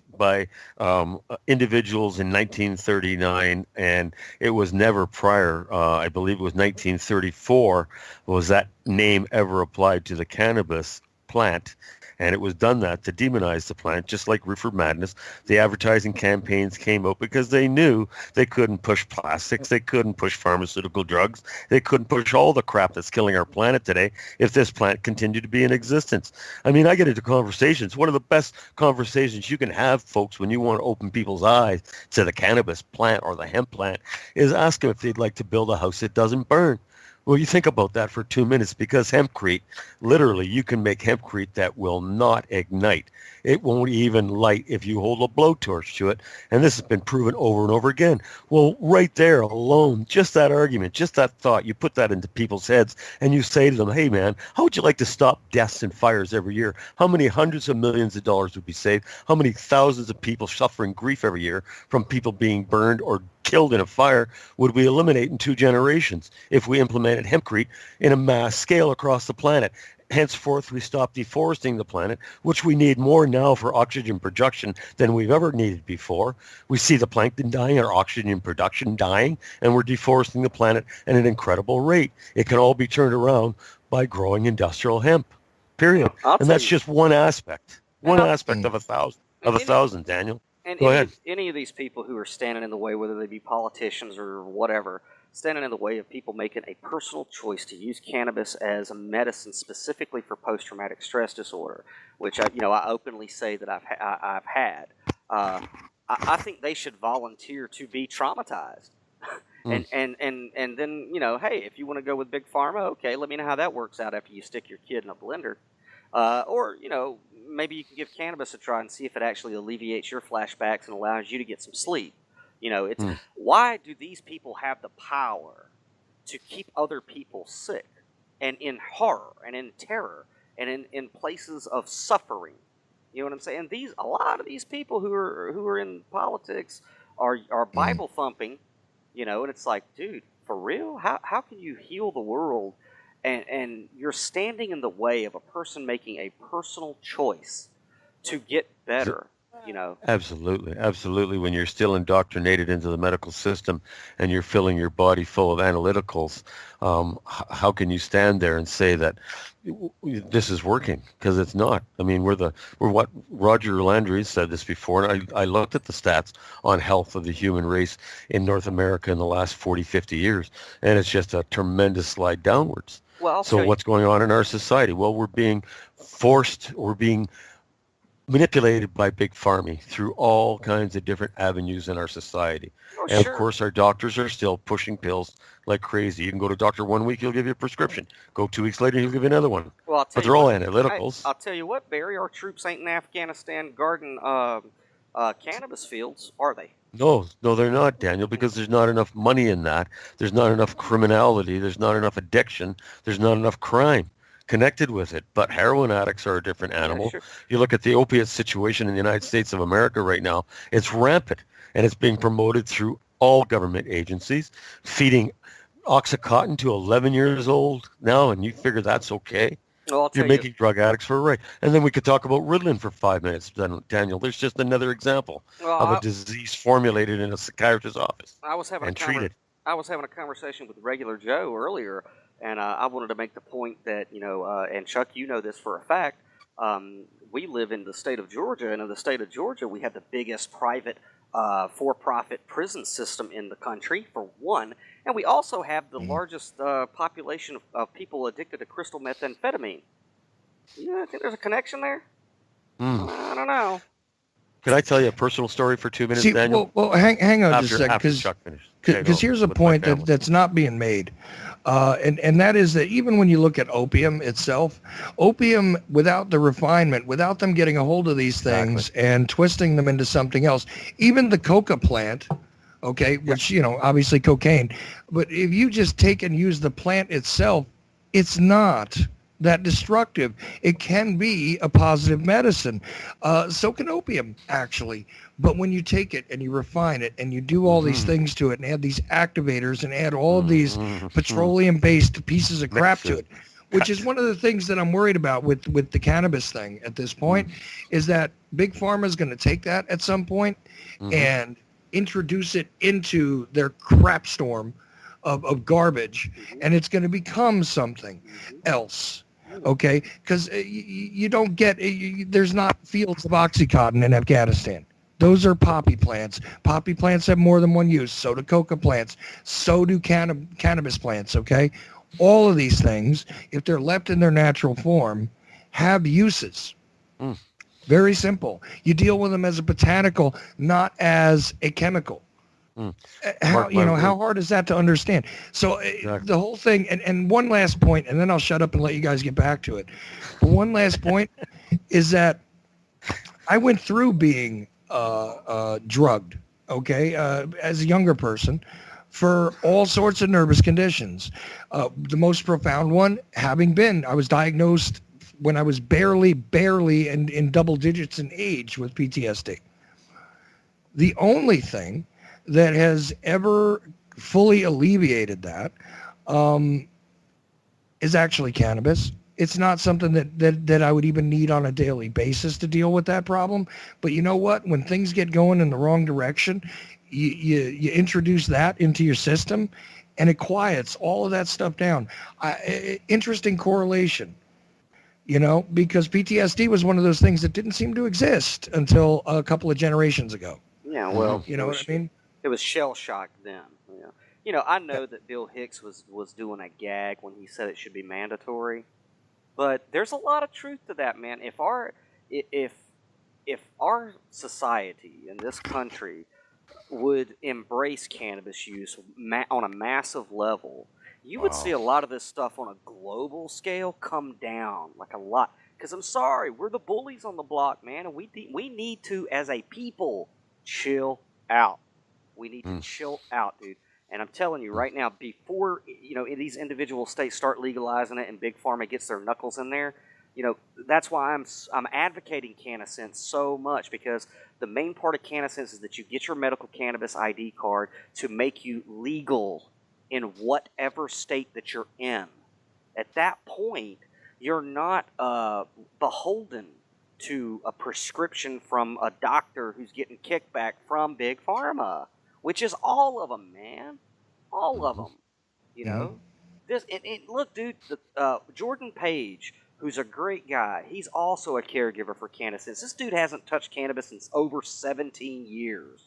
individuals in 1939, and it was never prior. I believe it was 1934 was that name ever applied to the cannabis plant. And it was done that to demonize the plant, just like Reefer Madness. The advertising campaigns came out because they knew they couldn't push plastics, they couldn't push pharmaceutical drugs, they couldn't push all the crap that's killing our planet today if this plant continued to be in existence. I mean, I get into conversations. One of the best conversations you can have, folks, when you want to open people's eyes to the cannabis plant or the hemp plant is ask them if they'd like to build a house that doesn't burn. Well, you think about that for 2 minutes because hempcrete, literally, you can make hempcrete that will not ignite. It won't even light if you hold a blowtorch to it. And this has been proven over and over again. Well, right there alone, just that argument, just that thought, you put that into people's heads and you say to them, hey, man, how would you like to stop deaths and fires every year? How many hundreds of millions of dollars would be saved? How many thousands of people suffering grief every year from people being burned or killed in a fire would we eliminate in 2 generations if we implemented hempcrete in a mass scale across the planet? Henceforth, we stop deforesting the planet, which we need more now for oxygen production than we've ever needed before. We see the plankton dying, our oxygen production dying, and we're deforesting the planet at an incredible rate. It can all be turned around by growing industrial hemp, period. And that's just one aspect, of a thousand, Daniel. And Go ahead. Any of these people who are standing in the way, whether they be politicians or whatever, standing in the way of people making a personal choice to use cannabis as a medicine specifically for post-traumatic stress disorder, which I openly say that I've had. I think they should volunteer to be traumatized, and then hey, if you want to go with big pharma, okay, let me know how that works out after you stick your kid in a blender, or maybe you can give cannabis a try and see if it actually alleviates your flashbacks and allows you to get some sleep. It's why do these people have the power to keep other people sick and in horror and in terror and in places of suffering? You know what I'm saying? A lot of these people who are in politics are Bible thumping, and it's like, dude, for real? How can you heal the world and you're standing in the way of a person making a personal choice to get better? Absolutely. When you're still indoctrinated into the medical system and you're filling your body full of analyticals, how can you stand there and say that this is working? Because it's not. I mean, we're what Roger Landry said this before, and I looked at the stats on health of the human race in North America in the last 40, 50 years, and it's just a tremendous slide downwards. Well, so what's going on in our society? Well, we're being manipulated by big pharma through all kinds of different avenues in our society. Of course, our doctors are still pushing pills like crazy. You can go to a doctor 1 week, he'll give you a prescription. Go 2 weeks later, he'll give you another one. Well, but they're all analyticals. I'll tell you what, Barry, our troops ain't in Afghanistan guarding cannabis fields, are they? No, they're not, Daniel, because there's not enough money in that. There's not enough criminality. There's not enough addiction. There's not enough crime connected with it. But heroin addicts are a different animal. Sure. You look at the opiate situation in the United States of America right now, it's rampant, and it's being promoted through all government agencies, feeding Oxycontin to 11 years old now, and you figure that's okay? Well, I'll You're tell you. making drug addicts for a right. And then we could talk about Ritalin for 5 minutes, Daniel. There's just another example Well, of a disease formulated in a psychiatrist's office I was having and treated. I was having a conversation with regular Joe earlier, and I wanted to make the point that and Chuck, you know this for a fact. We live in the state of Georgia, and in the state of Georgia, we have the biggest private for-profit prison system in the country, for one, and we also have the largest population of people addicted to crystal methamphetamine. I think there's a connection there. I don't know. Can I tell you a personal story for 2 minutes, See, Daniel? well, hang on just a second, After Chuck finishes. because here's a point that's not being made, and that is that even when you look at opium itself, opium without the refinement, without them getting a hold of these things and twisting them into something else, even the coca plant, okay, which obviously cocaine, but if you just take and use the plant itself, it's not that destructive. It can be a positive medicine. So can opium, actually. But when you take it and you refine it and you do all these things to it and add these activators and add all of these petroleum-based pieces of crap to it, which is one of the things that I'm worried about with the cannabis thing at this point, is that Big Pharma is going to take that at some point and introduce it into their crap storm of garbage, and it's going to become something else. Okay, because you don't get, there's not fields of Oxycontin in Afghanistan. Those are poppy plants. Poppy plants have more than one use. So do coca plants. So do cannabis plants, okay? All of these things, if they're left in their natural form, have uses. Very simple. You deal with them as a botanical, not as a chemical. How hard is that to understand? So the whole thing, and one last point, and then I'll shut up and let you guys get back to it. But one last point is that I went through being drugged, okay, as a younger person, for all sorts of nervous conditions. The most profound one having been, I was diagnosed when I was barely in double digits in age with PTSD. The only thing that has ever fully alleviated that is actually cannabis. It's not something that I would even need on a daily basis to deal with that problem. But you know what? When things get going in the wrong direction, you introduce that into your system, and it quiets all of that stuff down. Interesting correlation, because PTSD was one of those things that didn't seem to exist until a couple of generations ago. Yeah, well, you know what I mean? It was shell shock then. I know that Bill Hicks was doing a gag when he said it should be mandatory, but there's a lot of truth to that, man. If our society in this country would embrace cannabis use on a massive level, you would see a lot of this stuff on a global scale come down, like a lot. Because I'm sorry, we're the bullies on the block, man, and we need to, as a people, chill out. We need to chill out, dude. And I'm telling you right now, before these individual states start legalizing it and Big Pharma gets their knuckles in there, that's why I'm advocating CannaSense so much, because the main part of CannaSense is that you get your medical cannabis ID card to make you legal in whatever state that you're in. At that point, you're not beholden to a prescription from a doctor who's getting kickback from Big Pharma, which is all of them, man. All of them, This and look, dude, Jordan Page, who's a great guy, he's also a caregiver for CannaSense. This dude hasn't touched cannabis in over 17 years.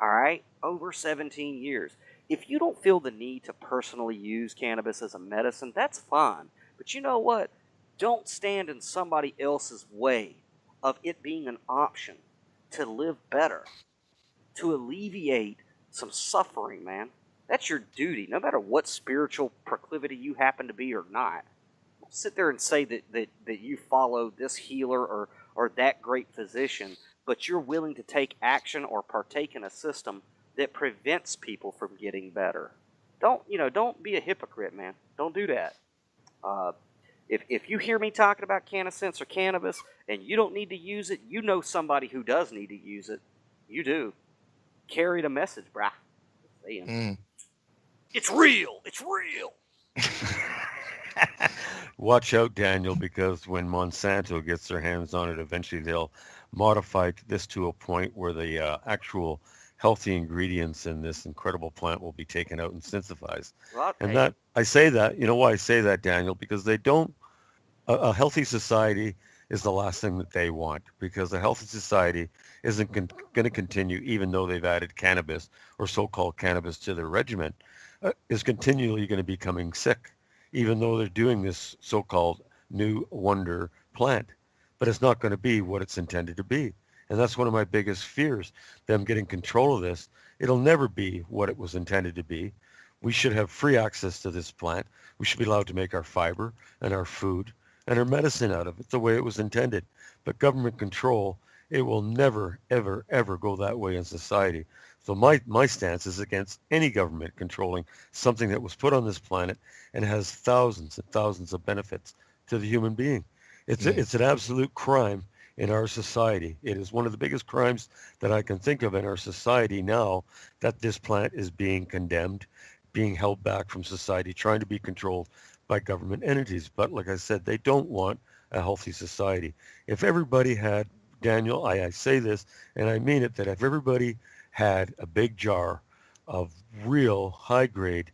All right? Over 17 years. If you don't feel the need to personally use cannabis as a medicine, that's fine. But you know what? Don't stand in somebody else's way of it being an option to live better, to alleviate some suffering, man. That's your duty, no matter what spiritual proclivity you happen to be or not. Don't sit there and say that you follow this healer or that great physician, but you're willing to take action or partake in a system that prevents people from getting better. Don't be a hypocrite, man. Don't do that. If you hear me talking about CannaSense or cannabis and you don't need to use it, you know somebody who does need to use it. You do. Carry the message, brah. And Mm. it's real. It's real. Watch out, Daniel, because when Monsanto gets their hands on it, eventually they'll modify this to a point where the actual healthy ingredients in this incredible plant will be taken out and synthesized. Well, And hey, that I say that, you know why I say that, Daniel? Because they don't. A healthy society is the last thing that they want, because a healthy society isn't going to continue, even though they've added cannabis or so-called cannabis to their regimen, is continually going to be becoming sick, even though they're doing this so-called new wonder plant. But it's not going to be what it's intended to be. And that's one of my biggest fears, them getting control of this. It'll never be what it was intended to be. We should have free access to this plant. We should be allowed to make our fiber and our food and our medicine out of it the way it was intended. But government control, it will never, ever, ever go that way in society. So my stance is against any government controlling something that was put on this planet and has thousands and thousands of benefits to the human being. It's an absolute crime in our society. It is one of the biggest crimes that I can think of in our society now, that this plant is being condemned, being held back from society, trying to be controlled by government entities. But like I said, they don't want a healthy society. If everybody had, Daniel, I say this and I mean it, that if everybody had a big jar of real high grade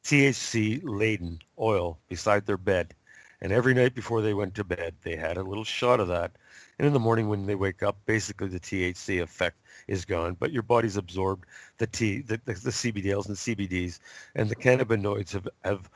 THC laden oil beside their bed, and every night before they went to bed, they had a little shot of that. And in the morning when they wake up, basically the THC effect is gone, but your body's absorbed the CBDLs and CBDs, and the cannabinoids have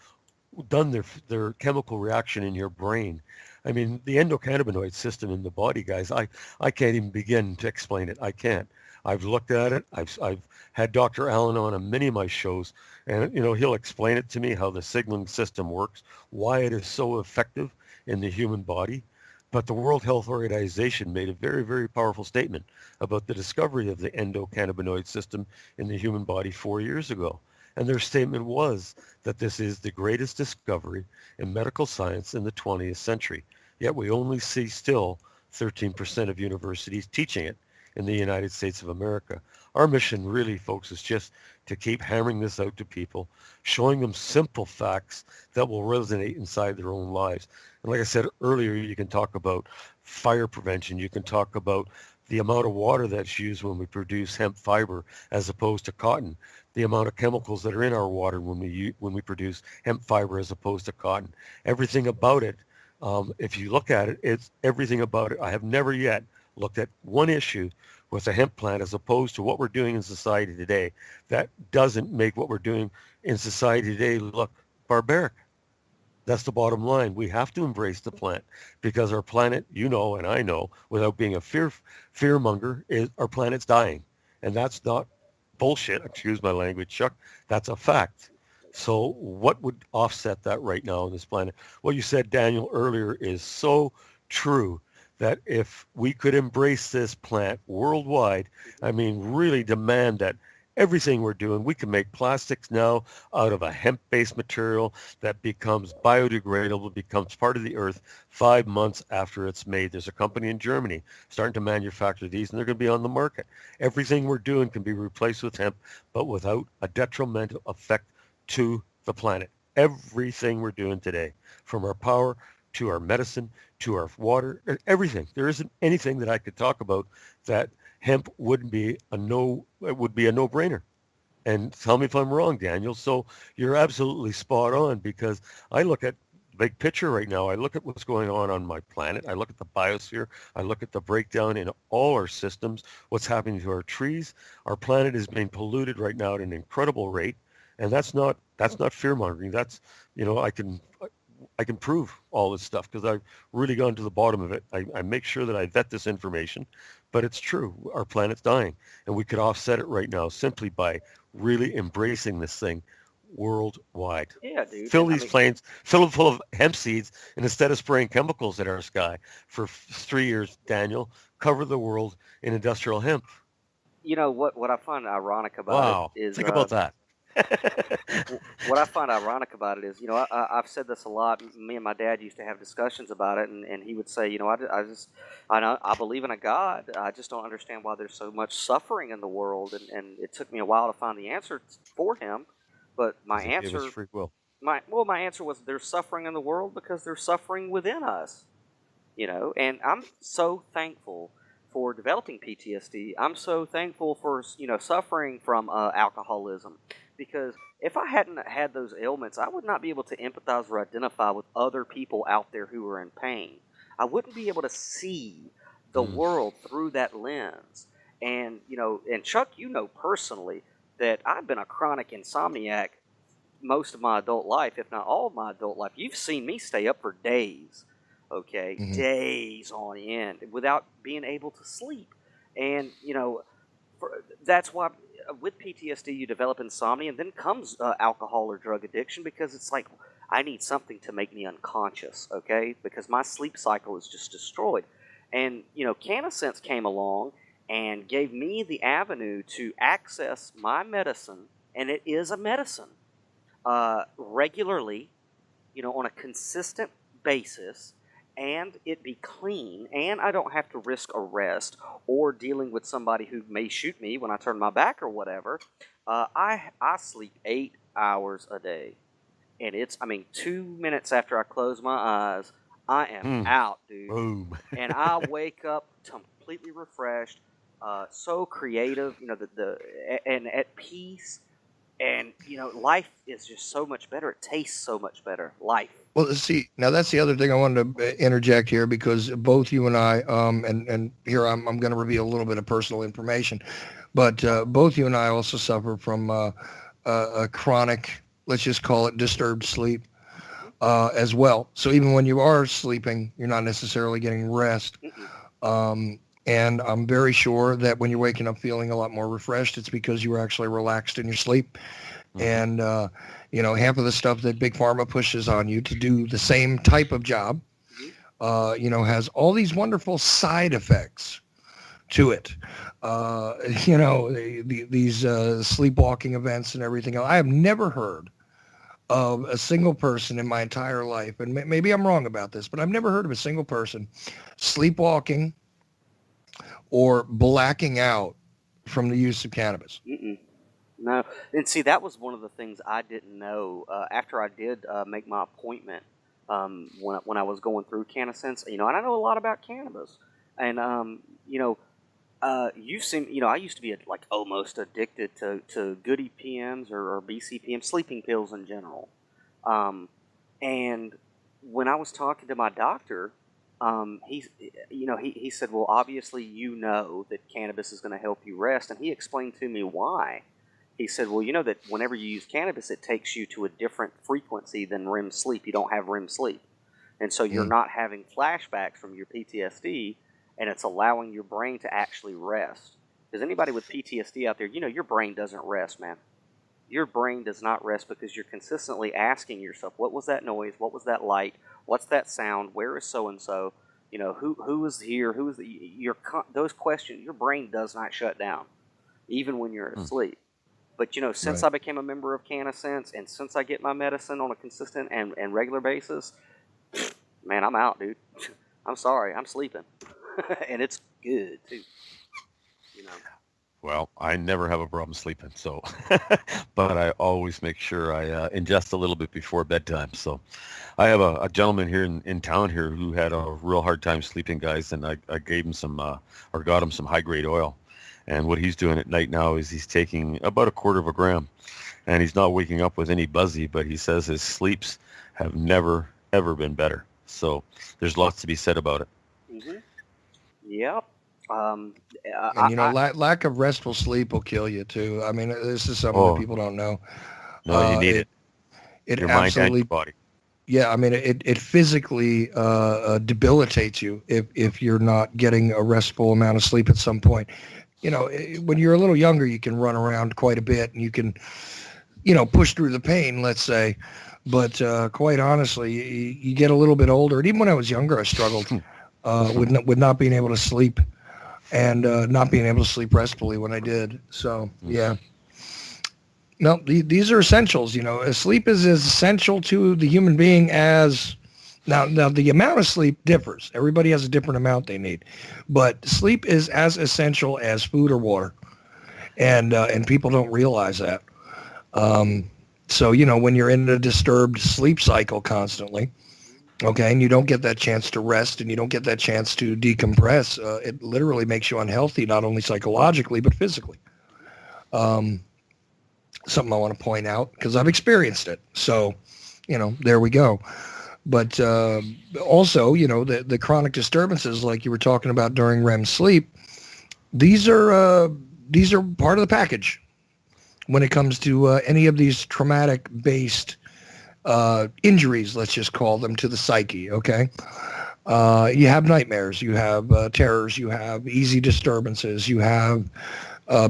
done their chemical reaction in your brain. I mean, the endocannabinoid system in the body, guys, I can't even begin to explain it. I can't. I've looked at it. I've had Dr. Allen on many of my shows, and he'll explain it to me, how the signaling system works, why it is so effective in the human body. But the World Health Organization made a very, very powerful statement about the discovery of the endocannabinoid system in the human body 4 years ago. And their statement was that this is the greatest discovery in medical science in the 20th century. Yet we only see still 13% of universities teaching it in the United States of America. Our mission really, folks, is just to keep hammering this out to people, showing them simple facts that will resonate inside their own lives. And like I said earlier, you can talk about fire prevention. You can talk about the amount of water that's used when we produce hemp fiber as opposed to cotton, the amount of chemicals that are in our water when we produce hemp fiber as opposed to cotton. Everything about it, if you look at it, it's everything about it. I have never yet looked at one issue with a hemp plant as opposed to what we're doing in society today that doesn't make what we're doing in society today look barbaric. That's the bottom line. We have to embrace the plant, because our planet, and I know, without being a fearmonger, is our planet's dying. And that's not bullshit. Excuse my language, Chuck. That's a fact. So what would offset that right now on this planet? What you said, Daniel, earlier is so true, that if we could embrace this plant worldwide, I mean, really demand that everything we're doing, we can make plastics now out of a hemp-based material that becomes biodegradable, becomes part of the earth 5 months after it's made. There's a company in Germany starting to manufacture these, and they're going to be on the market. Everything we're doing can be replaced with hemp, but without a detrimental effect to the planet. Everything we're doing today, from our power to our medicine to our water, everything. There isn't anything that I could talk about that hemp wouldn't be it would be a no-brainer. And tell me if I'm wrong, Daniel. So you're absolutely spot on, because I look at the big picture right now. I look at what's going on my planet. I look at the biosphere. I look at the breakdown in all our systems, what's happening to our trees. Our planet is being polluted right now at an incredible rate. And that's not fear-mongering. That's, I can prove all this stuff, because I've really gone to the bottom of it. I make sure that I vet this information, but it's true. Our planet's dying, and we could offset it right now simply by really embracing this thing worldwide. yeah, dude. Fill And I these mean, planes, fill them full of hemp seeds, and instead of spraying chemicals at our sky for 3 years, Daniel, cover the world in industrial hemp. what I find ironic about it Wow. is, Think about that. What I find ironic about it is, I've said this a lot. Me and my dad used to have discussions about it, and he would say, I know, I believe in a God. I just don't understand why there's so much suffering in the world, and it took me a while to find the answer for him. But my Because he gave us answer, free will. my answer was, there's suffering in the world because there's suffering within us. And I'm so thankful for developing PTSD. I'm so thankful for suffering from alcoholism, because if I hadn't had those ailments, I would not be able to empathize or identify with other people out there who are in pain. I wouldn't be able to see the Mm. world through that lens. And and Chuck, personally that I've been a chronic insomniac most of my adult life, if not all of my adult life. You've seen me stay up for days, okay, Mhm. days on end without being able to sleep. And, that's why with PTSD you develop insomnia, and then comes alcohol or drug addiction, because it's like, I need something to make me unconscious, okay, because my sleep cycle is just destroyed. And, CannaSense came along and gave me the avenue to access my medicine, and it is a medicine, regularly, on a consistent basis, and it be clean, and I don't have to risk arrest or dealing with somebody who may shoot me when I turn my back or whatever. I sleep 8 hours a day, and 2 minutes after I close my eyes, I am Mm. out, dude, Boom. and I wake up completely refreshed, so creative, and at peace. And life is just so much better. It tastes so much better. Life. Well, see, now that's the other thing I wanted to interject here, because both you and I, and here I'm going to reveal a little bit of personal information, but both you and I also suffer from a chronic, let's just call it disturbed sleep, as well. So even when you are sleeping, you're not necessarily getting rest. And I'm very sure that when you're waking up feeling a lot more refreshed, it's because you were actually relaxed in your sleep. Mhm. And, half of the stuff that Big Pharma pushes on you to do the same type of job, has all these wonderful side effects to it. These sleepwalking events and everything else. I have never heard of a single person in my entire life, and maybe I'm wrong about this, but I've never heard of a single person sleepwalking or blacking out from the use of cannabis. Mm-mm. No, and see, that was one of the things I didn't know. After I did make my appointment, when I was going through CannaSense, and I know a lot about cannabis, and you've seen, I used to be like almost addicted to Goody PMs or BCPM, sleeping pills in general. And when I was talking to my doctor, he said, well, obviously that cannabis is going to help you rest, and he explained to me why. He said, well, that whenever you use cannabis, it takes you to a different frequency than REM sleep. You don't have REM sleep, and so you're not having flashbacks from your PTSD, and it's allowing your brain to actually rest. Because anybody with PTSD out there, your brain doesn't rest, man. Your brain does not rest because you're consistently asking yourself, what was that noise? What was that light? What's that sound? Where is so and so? Who is here? Who is those questions? Your brain does not shut down, even when you're asleep. But since I became a member of CannaSense, and since I get my medicine on a consistent and regular basis, man, I'm out, dude. I'm sorry, I'm sleeping, and it's good too. Well, I never have a problem sleeping, so, but I always make sure I ingest a little bit before bedtime. So I have a gentleman here in town here who had a real hard time sleeping, guys, and I gave him some, or got him some high-grade oil. And what he's doing at night now is he's taking about 1/4 gram, and he's not waking up with any buzzy, but he says his sleeps have never, ever been better. So there's lots to be said about it. Mm-hmm. Yep. And lack of restful sleep will kill you too. I mean, this is something that people don't know. No, you need it. It your mind absolutely, and your body. Yeah, I mean, it physically debilitates you if you're not getting a restful amount of sleep at some point. When you're a little younger, you can run around quite a bit and you can, push through the pain, let's say. But quite honestly, you get a little bit older. And even when I was younger, I struggled with not being able to sleep and not being able to sleep restfully when I did. So, yeah. No, these are essentials. Sleep is as essential to the human being as now. The amount of sleep differs. Everybody has a different amount they need, but sleep is as essential as food or water, and people don't realize that. So when you're in a disturbed sleep cycle constantly, okay, and you don't get that chance to rest and you don't get that chance to decompress, it literally makes you unhealthy, not only psychologically but physically. Um, Something I want to point out because I've experienced it. So, there we go. But also, the chronic disturbances like you were talking about during REM sleep, these are part of the package when it comes to any of these traumatic based injuries, let's just call them, to the psyche. Okay. You have nightmares, you have terrors, you have easy disturbances, you have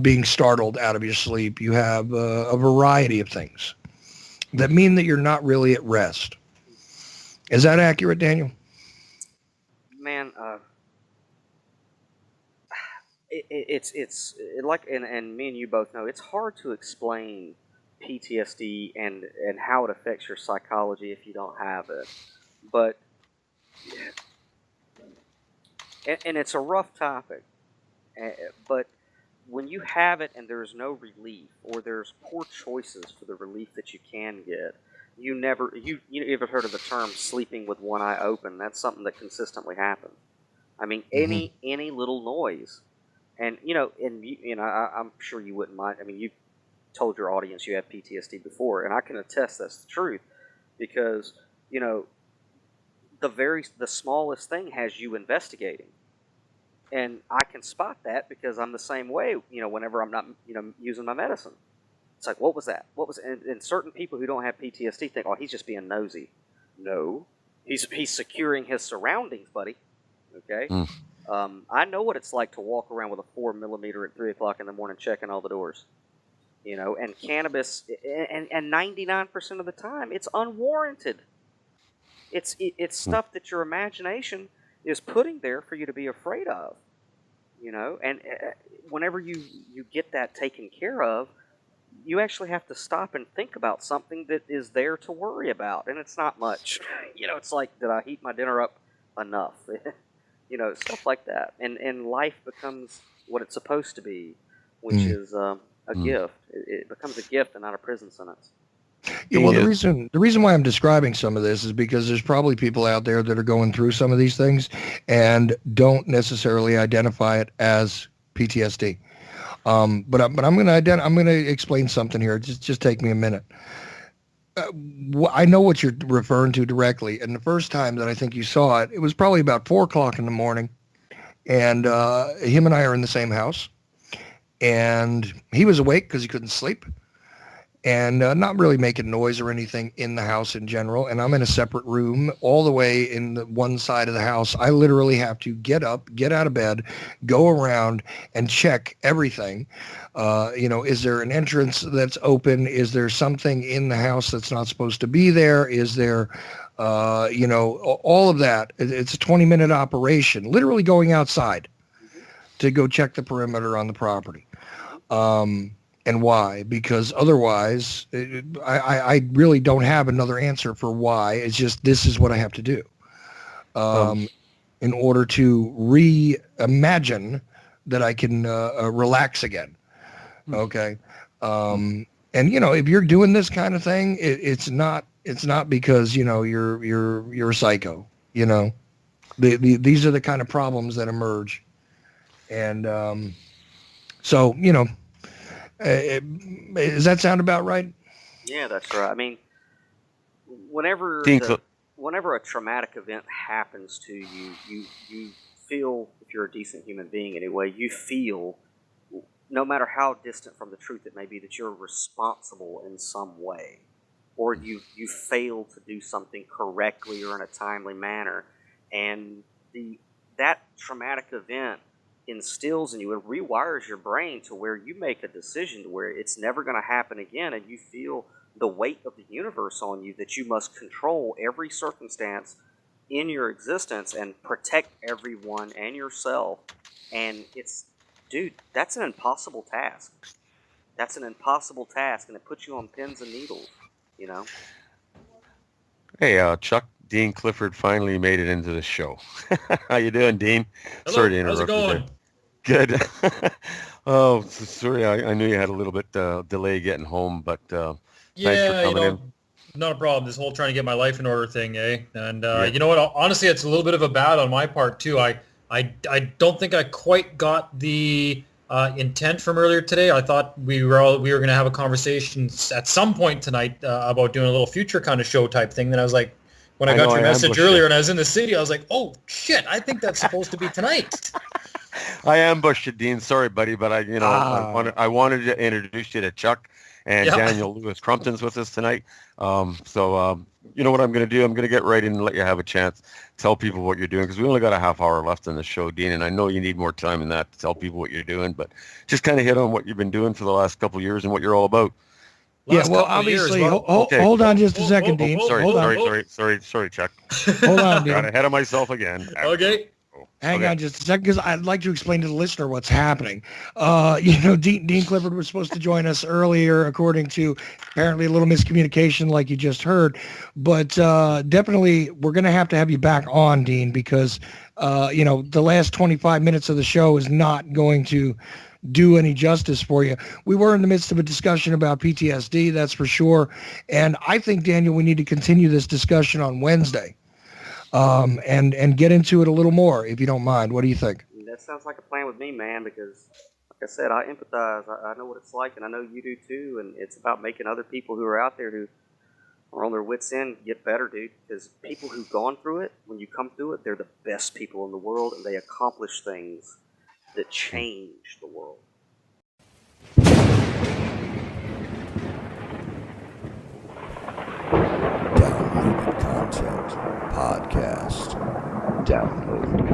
being startled out of your sleep. You have a variety of things that mean that you're not really at rest. Is that accurate, Daniel? Man, like, and me and you both know it's hard to explain PTSD and how it affects your psychology if you don't have it. But and it's a rough topic. But when you have it and there's no relief, or there's poor choices for the relief that you can get, you ever heard of the term sleeping with one eye open? That's something that consistently happens. I mean, Mm-hmm. any little noise, and I'm sure you wouldn't mind. I mean, you told your audience you have PTSD before, and I can attest that's the truth, because you know the smallest thing has you investigating. And I can spot that because I'm the same way. Whenever I'm not, using my medicine, it's like, what was that? What was? And certain people who don't have PTSD think, oh, he's just being nosy. No, he's securing his surroundings, buddy. Okay. Mm. I know what it's like to walk around with a 4 millimeter at 3 o'clock in the morning, checking all the doors. And cannabis, and 99% of the time, it's unwarranted. It's stuff that your imagination is putting there for you to be afraid of. And whenever you get that taken care of, you actually have to stop and think about something that is there to worry about, and it's not much. It's like, did I heat my dinner up enough? Stuff like that, and life becomes what it's supposed to be, which Mm. is a gift. It becomes a gift and not a prison sentence. Yeah, well, the Yeah. reason why I'm describing some of this is because there's probably people out there that are going through some of these things and don't necessarily identify it as PTSD. But I'm going to explain something here. Just take me a minute. I know what you're referring to directly, and the first time that I think you saw it, it was probably about 4 o'clock in the morning, and him and I are in the same house, and he was awake because he couldn't sleep, and not really making noise or anything in the house in general. And I'm in a separate room all the way in the one side of the house. I literally have to get up, get out of bed, go around and check everything. Is there an entrance that's open? Is there something in the house that's not supposed to be there? Is there, all of that? It's a 20-minute operation, literally going outside Mm-hmm. to go check the perimeter on the property. And why? Because otherwise, I really don't have another answer for why. It's just, this is what I have to do Um, in order to reimagine that I can relax again. Okay. And if you're doing this kind of thing, it's not because you're a psycho. These are the kind of problems that emerge, and so does that sound about right? Yeah, that's right. I mean, whenever think the whenever a traumatic event happens to you, you feel, if you're a decent human being anyway, you feel, no matter how distant from the truth it may be, that you're responsible in some way, or you failed to do something correctly or in a timely manner, and the that traumatic event instills in you, it rewires your brain to where you make a decision to where it's never going to happen again, and you feel the weight of the universe on you, that you must control every circumstance in your existence and protect everyone and yourself. And it's, dude, that's an impossible task. That's an impossible task, and it puts you on pins and needles, you know? Hey, Chuck, Dean Clifford finally made it into the show. How you doing, Dean? Hello, Sorry to interrupt how's it going? you there. Good. Oh, sorry. I knew you had a little bit delay getting home, but thanks for Yeah, coming in. not a problem. This whole trying to get my life in order thing, eh? And Yeah. you know what? Honestly, it's a little bit of a bad on my part too. I don't think I quite got the intent from earlier today. I thought we were going to have a conversation at some point tonight about doing a little future kind of show type thing. Then I was like, when I got your message ambushed earlier you. and I was in the city, I was like, oh shit, I think that's supposed to be tonight. I ambushed you, Dean. Sorry, buddy, but I wanted to introduce you to Chuck and Yeah. Daniel Lewis Crumpton's with us tonight. You know what I'm going to do? I'm going to get right in and let you have a chance. Tell people what you're doing, because we only got a half hour left in the show, Dean, and I know you need more time than that to tell people what you're doing, but just kind of hit on what you've been doing for the last couple of years and what you're all about. Last Yeah, well, couple of years, obviously, well- hold on just a second, Dean. oh, Sorry, Hold on. sorry, Chuck. Hold on, Dean. Got ahead of myself again. Okay. Hang Okay. on just a second, because I'd like to explain to the listener what's happening. Dean Clifford was supposed to join us earlier, according to apparently a little miscommunication like you just heard. But definitely, we're going to have you back on, Dean, because, the last 25 minutes of the show is not going to do any justice for you. We were in the midst of a discussion about PTSD, that's for sure. And I think, Daniel, we need to continue this discussion on Wednesday. And get into it a little more, if you don't mind. What do you think? That sounds like a plan with me, man, because, like I said, I empathize. I know what it's like, and I know you do too, and it's about making other people who are out there who are on their wits' end get better, dude, because people who've gone through it, when you come through it, they're the best people in the world, and they accomplish things that change the world. Downloaded content podcast. Download